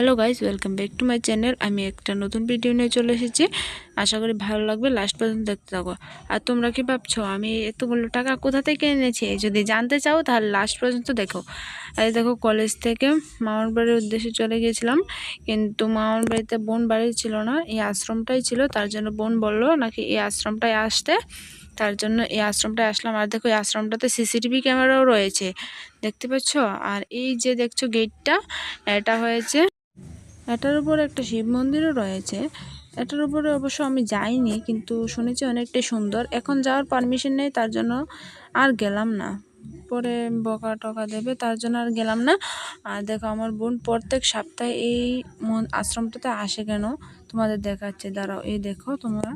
Hello guys, welcome back to my channel. আমি একটা নতুন ভিডিও নিয়ে চলে এসেছি। আশা করি ভালো লাগবে, লাস্ট পর্যন্ত দেখতে থাকো। আর তোমরা কি ভাবছো আমি এতগুলো টাকা কোথা থেকে এনেছি? যদি জানতে চাও তাহলে লাস্ট পর্যন্ত দেখো। আর দেখো, কলেজ থেকে মামার বাড়ির উদ্দেশ্যে চলে গিয়েছিলাম, কিন্তু মামার বাড়িতে বোন বাড়ি ছিল না, এই আশ্রমটাই ছিল। তার জন্য বোন বললো নাকি এই আশ্রমটায় আসতে, তার জন্য এই আশ্রমটায় আসলাম। আর দেখো, এই আশ্রমটাতে সিসিটিভি ক্যামেরাও রয়েছে, দেখতে পাচ্ছ। আর এই যে দেখছো গেটটা, এটা হয়েছে, এটার উপরে একটা শিব মন্দিরও রয়েছে। এটার উপরে অবশ্য আমি যাইনি, কিন্তু শুনেছি অনেকটাই সুন্দর। এখন যাওয়ার পারমিশন নেই, তার জন্য আর গেলাম না। পরে বকা টকা দেবে, তার জন্য আর গেলাম না। আর দেখো, আমার বোন প্রত্যেক সপ্তাহে এই আশ্রমটাতে আসে। কেন তোমাদের দেখাচ্ছে, দাঁড়াও, এই দেখো তোমরা।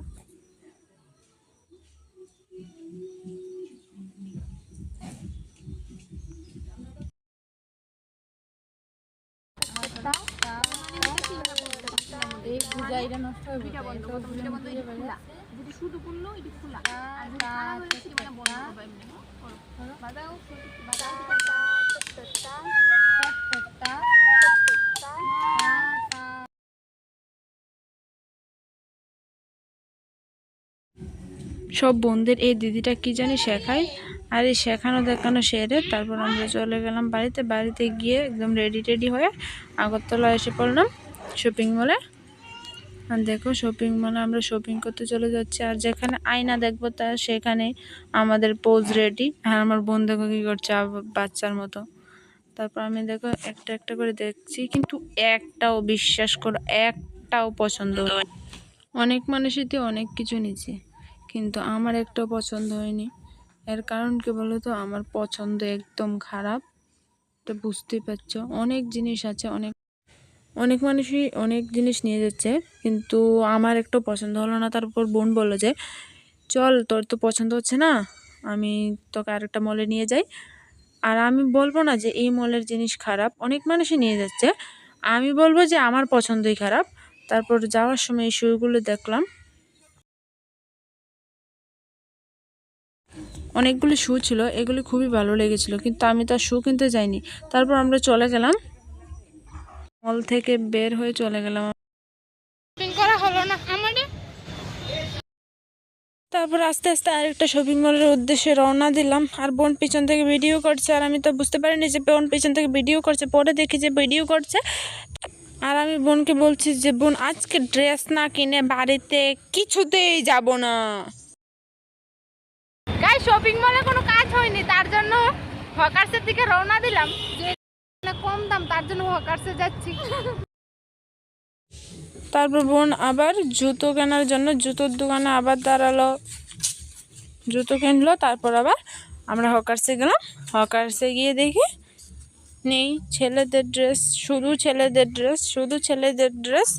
এই পূজা এটা নষ্ট হবে, যদি শুধু করলো এটা খোলা আর যদি খারাপ হলে সেটা বন্ধ করবে এমনি বাদাও সব বোনদের এই দিদিটা কি জানি শেখায়। আর এই শেখানো দেখানো সেরে তারপর আমরা চলে গেলাম বাড়িতে গিয়ে একদম রেডি হয়ে আগরতলা এসে পড়লাম শপিং মলে। আর দেখো, শপিং মলে আমরা শপিং করতে চলে যাচ্ছি। আর যেখানে আয়না দেখবো তা সেখানে আমাদের পোজ রেডি। আর আমার বোন দেখো কি করছে বাচ্চার মতো। তারপর আমি দেখো একটা একটা করে দেখছি, কিন্তু একটাও, বিশ্বাস করো, একটাও পছন্দ হয়। অনেক মানুষই তো অনেক কিছু নিচ্ছে, কিন্তু আমার একটাও পছন্দ হয়নি। এর কারণ কি বলো তো, আমার পছন্দ একদম খারাপ। তো বুঝতেই পারছো, অনেক জিনিস আছে, অনেক মানুষই অনেক জিনিস নিয়ে যাচ্ছে, কিন্তু আমার একটু পছন্দ হলো না। তারপর বোন বললো যে চল, তোর তো পছন্দ হচ্ছে না, আমি তোকে আরেকটা মলে নিয়ে যাই। আর আমি বলবো না যে এই মলের জিনিস খারাপ, অনেক মানুষই নিয়ে যাচ্ছে, আমি বলবো যে আমার পছন্দই খারাপ। তারপর যাওয়ার সময় এই শুগুলো দেখলাম, অনেকগুলো শু ছিল, এগুলি খুবই ভালো লেগেছিল, কিন্তু আমি তার শু কিনতে যাইনি। তারপর আমরা চলে গেলাম, মল থেকে বের হয়ে চলে গেলাম। করা হলো না আমাদের। তারপর আস্তে আস্তে আরেকটা শপিং মলের উদ্দেশ্যে রওনা দিলাম। আর বোন পিছন থেকে ভিডিও করছে, আর আমি তো বুঝতে পারিনি যে বোন পিছন থেকে ভিডিও করছে, পরে দেখি যে ভিডিও করছে। আর আমি বোনকে বলছি যে বোন, আজকে ড্রেস না কিনে বাড়িতে কিছুতেই যাব না। গাই, শপিং মলে কোনো কাজ হয়নি, তার জন্য হকার্সের দিকে রওনা দিলাম। যে কম দাম, তার জন্য হকার্সে যাচ্ছি। তারপর বোন আবার জুতো কেনার জন্য জুতোর দোকানে আবার দাঁড়ালো, জুতো কিনলো। তারপর আবার আমরা হকার্সে গেলাম। হকার্সে গিয়ে দেখি নেই, ছেলেদের ড্রেস, শুধু ছেলেদের ড্রেস।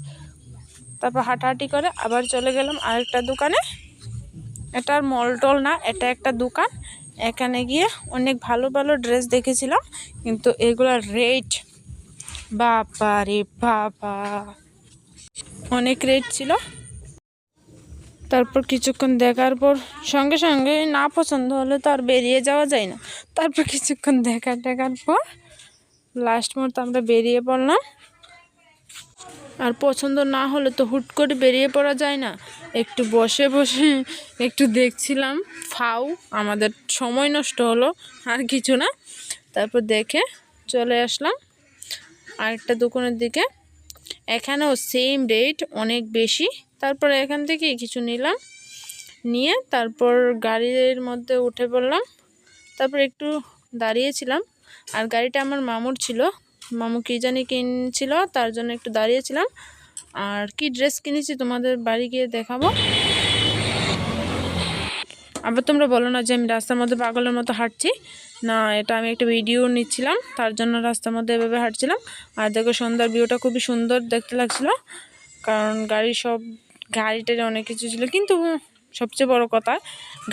তারপর হাঁটাহাঁটি করে আবার চলে গেলাম আরেকটা দোকানে। এটার মল টল না, এটা একটা দোকান। এখানে গিয়ে অনেক ভালো ভালো ড্রেস দেখেছিলাম, কিন্তু এগুলোর রেট, বাবা রে বাবা, অনেক রেট ছিল। তারপর কিছুক্ষণ দেখার পর সঙ্গে সঙ্গে না পছন্দ হলে তো আর বেরিয়ে যাওয়া যায় না। তারপর কিছুক্ষণ দেখার পর লাস্ট মুহূর্তে আমরা বেরিয়ে পড়লাম। আর পছন্দ না হলে তো হুট করে বেরিয়ে পড়া যায় না, একটু বসে বসে একটু দেখছিলাম। আমাদের সময় নষ্ট হলো, আর কিছু না। তারপর দেখে চলে আসলাম আরেকটা দোকানের দিকে। এখানেও সেম রেট, অনেক বেশি। তারপর এখান থেকে কিছু নিলাম, নিয়ে তারপর গাড়ির মধ্যে উঠে পড়লাম। তারপর একটু দাঁড়িয়েছিলাম, আর গাড়িটা আমার মামুর ছিল, মামু কি জানি কিনছিল, তার জন্য একটু দাঁড়িয়েছিলাম। আর কি ড্রেস কিনেছি তোমাদের বাড়ি গিয়ে দেখাবো। আবার তোমরা বলো না যে আমি রাস্তার মধ্যে পাগলের মতো হাঁটছি। না, এটা আমি একটা ভিডিও নিচ্ছিলাম, তার জন্য রাস্তার মধ্যে এভাবে হাঁটছিলাম। আর দেখো, সন্ধ্যার ভিউটা খুবই সুন্দর দেখতে লাগছিল, কারণ গাড়িটার অনেক কিছু ছিল, কিন্তু সবচেয়ে বড় কথা,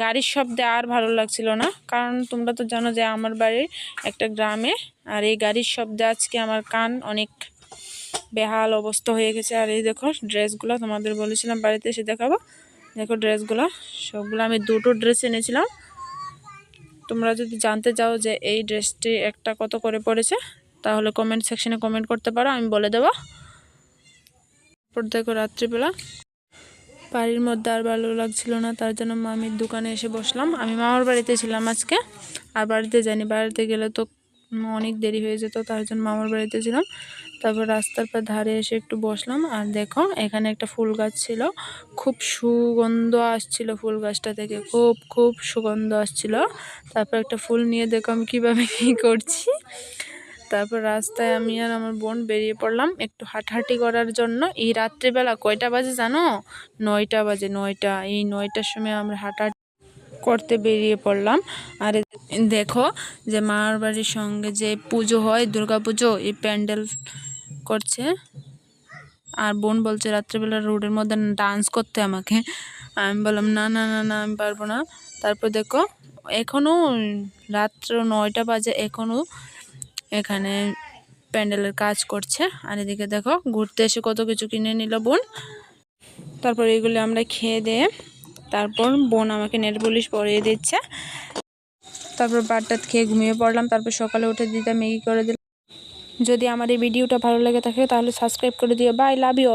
গাড়ির শব্দে আর ভালো লাগছিল না। কারণ তোমরা তো জানো যে আমার বাড়ির একটা গ্রামে, আর এই গাড়ির শব্দে আজকে আমার কান অনেক বেহাল অবস্থা হয়ে গেছে। আর এই দেখো ড্রেসগুলো, তোমাদের বলেছিলাম বাড়িতে এসে দেখাবো। দেখো ড্রেসগুলো, সবগুলো আমি দুটো ড্রেস এনেছিলাম। তোমরা যদি জানতে চাও যে এই ড্রেসটি একটা কত করে পড়েছে, তাহলে কমেন্ট সেকশনে কমেন্ট করতে পারো, আমি বলে দেবো। তারপর দেখো রাত্রিবেলা বাড়ির মধ্যে আর ভালো লাগছিল না, তার জন্য মামির দোকানে এসে বসলাম। আমি মামার বাড়িতে ছিলাম আজকে, আর বাড়িতে যাইনি, বাড়িতে গেলে তো অনেক দেরি হয়ে যেত, তার জন্য মামার বাড়িতে ছিলাম। তারপর রাস্তার পর ধারে এসে একটু বসলাম। আর দেখো এখানে একটা ফুল গাছ ছিল, খুব সুগন্ধ আসছিল ফুল গাছটা থেকে, খুব খুব সুগন্ধ আসছিল। তারপর একটা ফুল নিয়ে দেখো আমি কীভাবে কী করছি। তারপর রাস্তায় আমি আর আমার বোন বেরিয়ে পড়লাম একটু হাঁটাহাঁটি করার জন্য। এই রাত্রিবেলা কয়টা বাজে জানো? 9টা বাজে, 9টা। এই 9টার সময় আমরা হাঁটাহাঁটি করতে বেরিয়ে পড়লাম। আর দেখো যে মামার বাড়ির সঙ্গে যে পুজো হয়, দুর্গা পুজো, এই প্যান্ডেল করছে। আর বোন বলছে রাত্রিবেলা রোডের মধ্যে ডান্স করতে আমাকে। আমি বললাম না না না না, আমি পারবো না। তারপর দেখো এখনও রাত্র 9টা বাজে, এখনও এখানে প্যান্ডেলের কাজ করছে। আর এদিকে দেখো ঘুরতে এসে কত কিছু কিনে নিল বোন। তারপর এগুলো আমরা খেয়ে দিয়ে তারপর বোন আমাকে নেল পলিশ পরিয়ে দিচ্ছে। তারপর ভাত খেয়ে ঘুমিয়ে পড়লাম। তারপর সকালে উঠে দিদা ম্যাগি করে দিল। যদি আমার এই ভিডিওটা ভালো লেগে থাকে তাহলে সাবস্ক্রাইব করে দিও। Bye, love you all.